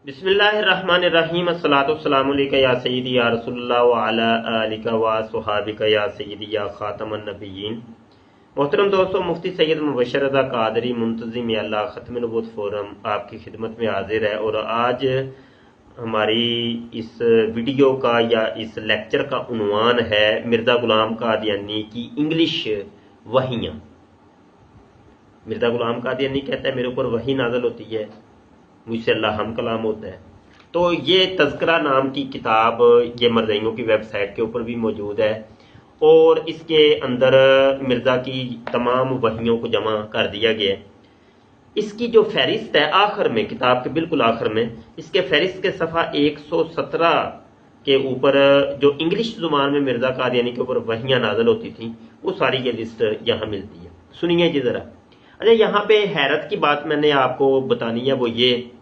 बिस्मिल्लाहिर्रहमानिर्रहीम अस्सलातु वस्सलामु अलैका या सय्यदी या रसूलल्लाह व अला आलिका व सुहाबिका या सय्यदी या खातमन नबिय्यीन। मोहतरम दोस्तों, मुफ्ती सैयद मुबशर रज़ा कादरी मुंतज़िम अल्लाह ख़त्म नबूवत फोरम आपकी खिदमत में हाजिर है। और आज हमारी इस वीडियो का या इस लेक्चर का उन्वान है मिर्ज़ा गुलाम कादियानी की इंग्लिश वहियाँ। मिर्ज़ा गुलाम कादियानी कहता है मेरे ऊपर वही नाज़िल होती है, मुझसे अल्लाह हम कलाम होता है। तो ये तज़किरा नाम की किताब ये मरज़इयों की वेबसाइट के ऊपर भी मौजूद है और इसके अंदर मिर्ज़ा की तमाम वहियों को जमा कर दिया गया है। इसकी जो फहरिस्त है आखिर में, किताब के बिल्कुल आखिर में, इसके फहरिस्त के सफ़ा 117 के ऊपर जो इंग्लिश ज़ुबान में मिर्ज़ा कादियानी के ऊपर वहियाँ नाज़िल होती थी वो सारी ये लिस्ट यहाँ मिलती है। सुनिए जी ज़रा। अच्छा, यहाँ पे हैरत की बात मैंने आपको बतानी है वो ये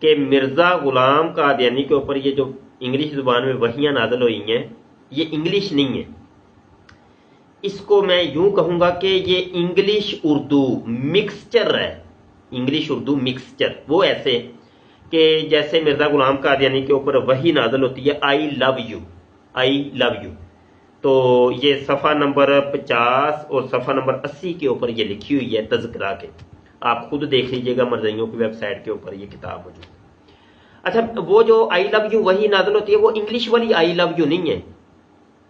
कि मिर्ज़ा गुलाम कादियानी के ऊपर ये जो इंग्लिश ज़ुबान में वहियाँ नाज़िल हुई हैं ये इंग्लिश नहीं है। इसको मैं यूं कहूँगा कि ये इंग्लिश उर्दू मिक्सचर है। इंग्लिश उर्दू मिक्सचर वो ऐसे कि जैसे मिर्ज़ा गुलाम कादियानी के ऊपर वही नाज़िल होती है I love you, I love you. तो ये सफ़ा नंबर 50 और सफ़ा नंबर 80 के ऊपर ये लिखी हुई है तज़किरा के। आप खुद देख लीजिएगा, मरज़इयों की वेबसाइट के ऊपर ये किताब मौजूद है। अच्छा, वो जो आई लव यू वही नाज़िल होती है वो इंग्लिश वाली आई लव यू नहीं है,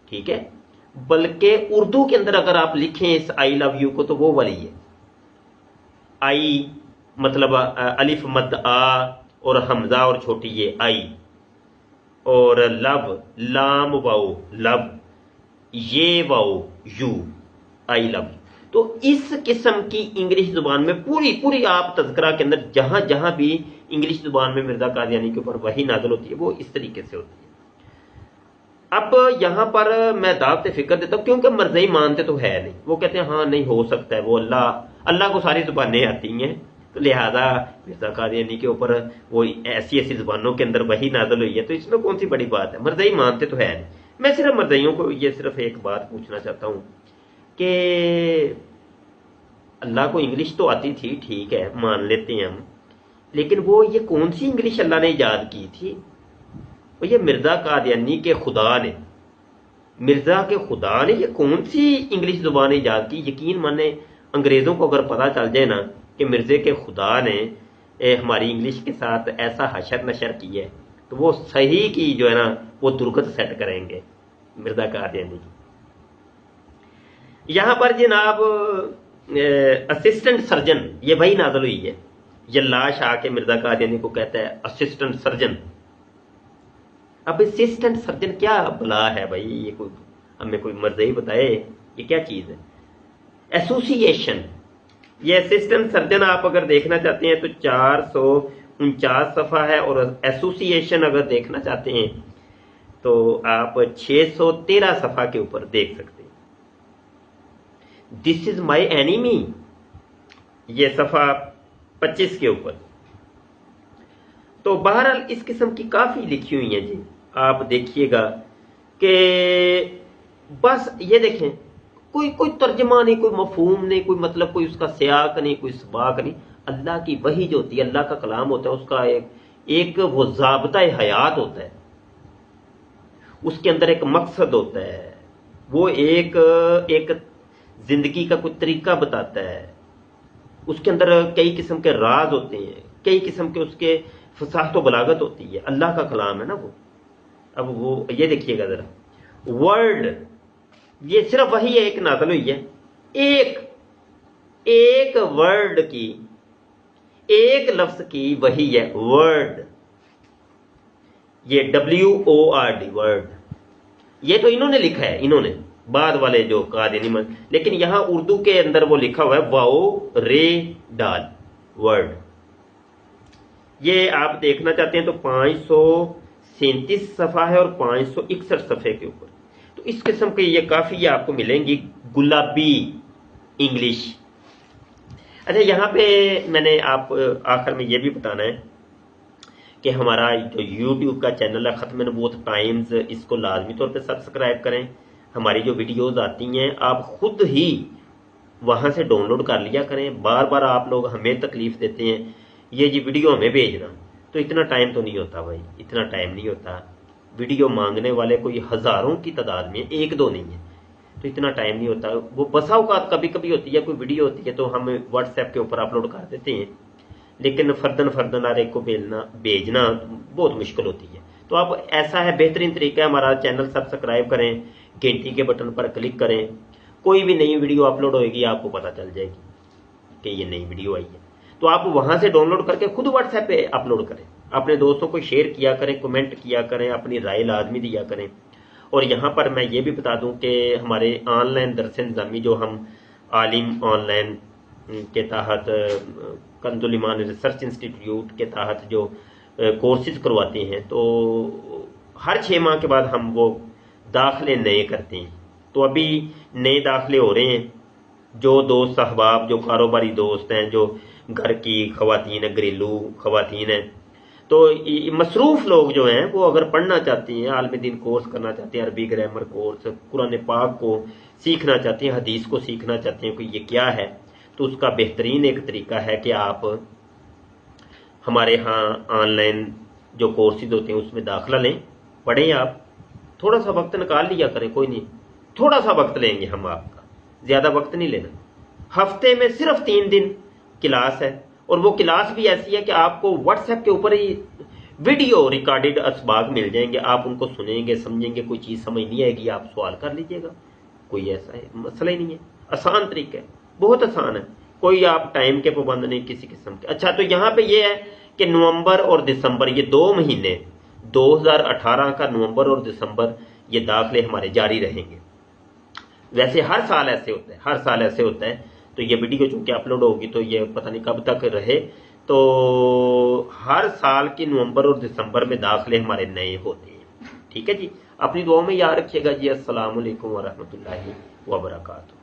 ठीक है, बल्कि उर्दू के अंदर अगर आप लिखें इस आई लव यू को तो वो वाली है। आई मतलब अलिफ मद आ और हमजा और छोटी ये आई, और लव लाम वाओ लव, ये वाओ यू, आई लव। तो इस किस्म की इंग्लिश जुबान में पूरी आप तज़किरा के अंदर जहां जहां भी इंग्लिश जुबान में मिर्ज़ा कादियानी के ऊपर वही नाज़िल होती है वो इस तरीके से होती है। अब यहां पर मैं दावत फिक्र देता हूं क्योंकि मरज़ई मानते तो है नहीं। वो कहते हैं हाँ नहीं हो सकता है, वो अल्लाह को सारी जुबानें आती हैं, तो लिहाजा मिर्ज़ा कादियानी के ऊपर वो ऐसी जुबानों के अंदर वही नाज़िल हुई है, तो इसमें कौन सी बड़ी बात है। मरज़ई मानते तो है नहीं। मैं सिर्फ मरज़इयों को ये सिर्फ एक बात पूछना चाहता हूं कि अल्लाह को इंग्लिश तो आती थी, ठीक है, मान लेते हैं हम, लेकिन वो ये कौन सी इंग्लिश अल्लाह ने ईजाद की थी? वो ये मिर्ज़ा कादियानी के खुदा ने, मिर्ज़ा के खुदा ने ये कौन सी इंग्लिश जुबान ईजाद की? यकीन माने अंग्रेज़ों को अगर पता चल जाए ना कि मिर्ज़े के खुदा ने हमारी इंग्लिश के साथ ऐसा हशर नशर की है तो वो सही की जो है ना वो दुर्गत सेट करेंगे मिर्ज़ा कादियानी की। यहां पर जनाब असिस्टेंट सर्जन ये वही नाज़िल हुई है। ये लाश आके मिर्ज़ा कादियानी को कहता है असिस्टेंट सर्जन। अब असिस्टेंट सर्जन क्या भला है भाई? ये कोई हमें कोई मर्ज़ई बताए ये क्या चीज है? एसोसिएशन, ये असिस्टेंट सर्जन आप अगर देखना चाहते हैं तो 449 सफ़ा है, और एसोसिएशन अगर देखना चाहते हैं तो आप 613 सफ़ा के ऊपर देख सकते हैं। दिस इज माई एनिमी, ये सफ़ा 25 के ऊपर। तो बहरहाल इस किस्म की काफ़ी लिखी हुई हैं जी। आप देखिएगा कि बस ये देखें कोई तर्जमा नहीं, कोई मफहूम नहीं, कोई मतलब कोई उसका सियाक नहीं, कोई सबाक नहीं। अल्लाह की वही जो होती है, अल्लाह का कलाम होता है, उसका एक वो ज़ाब्ता हयात होता है, उसके अंदर एक मकसद होता है, वो एक जिंदगी का कोई तरीका बताता है, उसके अंदर कई किस्म के राज होते हैं, कई किस्म के उसके फसाहत व बलागत होती है। अल्लाह का कलाम है ना वो। अब वो ये देखिएगा जरा, वर्ड ये सिर्फ वही है एक नाज़िल हुई है, एक वर्ड की, एक लफ्ज की वही है वर्ड, ये WORD वर्ड। ये तो इन्होंने लिखा है, इन्होंने बाद वाले जो कादियानी मन, लेकिन यहां उर्दू के अंदर वो लिखा हुआ है वाओ रे डाल वर्ड। ये आप देखना चाहते हैं तो 537 सफ़ा है और 561 सफ़े के ऊपर। तो इस किस्म के ये काफ़ी आपको मिलेंगी गुलाबी इंग्लिश। अच्छा, यहाँ पे मैंने आप आखिर में ये भी बताना है कि हमारा जो यूट्यूब का चैनल है ख़त्म नबूवत टाइम्स, इसको लाजमी तौर पे सब्सक्राइब करें। हमारी जो वीडियोज़ आती हैं आप खुद ही वहाँ से डाउनलोड कर लिया करें। बार बार आप लोग हमें तकलीफ़ देते हैं یہ جی ویڈیو ہمیں بھیجنا، تو اتنا ٹائم تو نہیں ہوتا بھائی، اتنا ٹائم نہیں ہوتا. ویڈیو مانگنے والے کوئی ہزاروں کی تعداد میں، ایک دو نہیں ہے، تو اتنا ٹائم نہیں ہوتا. وہ بسا اوقات کبھی کبھی ہوتی ہے، کوئی ویڈیو ہوتی ہے تو ہم واٹس ایپ کے اوپر اپلوڈ کر دیتے ہیں، لیکن فردن ہر ایک کو بھیجنا بہت مشکل ہوتی ہے. تو آپ ایسا ہے، بہترین طریقہ ہے، ہمارا چینل سبسکرائب کریں، گھنٹی کے بٹن پر کلک کریں، کوئی بھی نئی ویڈیو اپلوڈ ہوئے گی آپ کو پتہ چل جائے گی کہ یہ نئی ویڈیو آئی ہے. تو آپ وہاں سے ڈاؤن لوڈ کر کے خود واٹس ایپ پہ اپلوڈ کریں، اپنے دوستوں کو شیئر کیا کریں، کمنٹ کیا کریں، اپنی رائے لازمی دیا کریں. اور یہاں پر میں یہ بھی بتا دوں کہ ہمارے آن لائن درس نظامی جو ہم عالم آن لائن کے تحت کنز الایمان ریسرچ انسٹیٹیوٹ کے تحت جو کورسز کرواتے ہیں، تو ہر 6 ماہ کے بعد ہم وہ داخلے نئے کرتے ہیں. تو ابھی نئے داخلے ہو رہے ہیں. جو دوست احباب، جو کاروباری دوست ہیں، جو گھر کی خواتین ہیں، گھریلو خواتین ہیں، تو مصروف لوگ جو ہیں وہ اگر پڑھنا چاہتی ہیں، عالم دین کورس کرنا چاہتے ہیں، عربی گرامر کورس، قرآن پاک کو سیکھنا چاہتے ہیں، حدیث کو سیکھنا چاہتے ہیں کہ یہ کیا ہے، تو اس کا بہترین ایک طریقہ ہے کہ آپ ہمارے ہاں آن لائن جو کورسز ہوتے ہیں اس میں داخلہ لیں، پڑھیں. آپ تھوڑا سا وقت نکال لیا کریں، کوئی نہیں، تھوڑا سا وقت لیں گے ہم آپ کا، زیادہ وقت نہیں لینا. ہفتے میں صرف 3 دن کلاس ہے، اور وہ کلاس بھی ایسی ہے کہ آپ کو واٹس ایپ کے اوپر ہی ویڈیو ریکارڈڈ اسباق مل جائیں گے، آپ ان کو سنیں گے، سمجھیں گے. کوئی چیز سمجھ نہیں آئے گی آپ سوال کر لیجئے گا، کوئی ایسا ہے مسئلہ ہی نہیں ہے. آسان طریقہ ہے، بہت آسان ہے، کوئی آپ ٹائم کے پابند نہیں کسی قسم کے. اچھا، تو یہاں پہ یہ ہے کہ نومبر اور دسمبر، یہ 2 مہینے 2018 کا نومبر اور دسمبر، یہ داخلے ہمارے جاری رہیں گے. ویسے ہر سال ایسے ہوتا ہے، ہر سال ایسے ہوتا ہے. تو یہ ویڈیو چونکہ اپلوڈ ہوگی تو یہ پتہ نہیں کب تک رہے، تو ہر سال کی نومبر اور دسمبر میں داخلے ہمارے نئے ہوتے ہیں. ٹھیک ہے جی، اپنی دعاؤں میں یاد رکھیے گا جی. السلام علیکم ورحمۃ اللہ وبرکاتہ.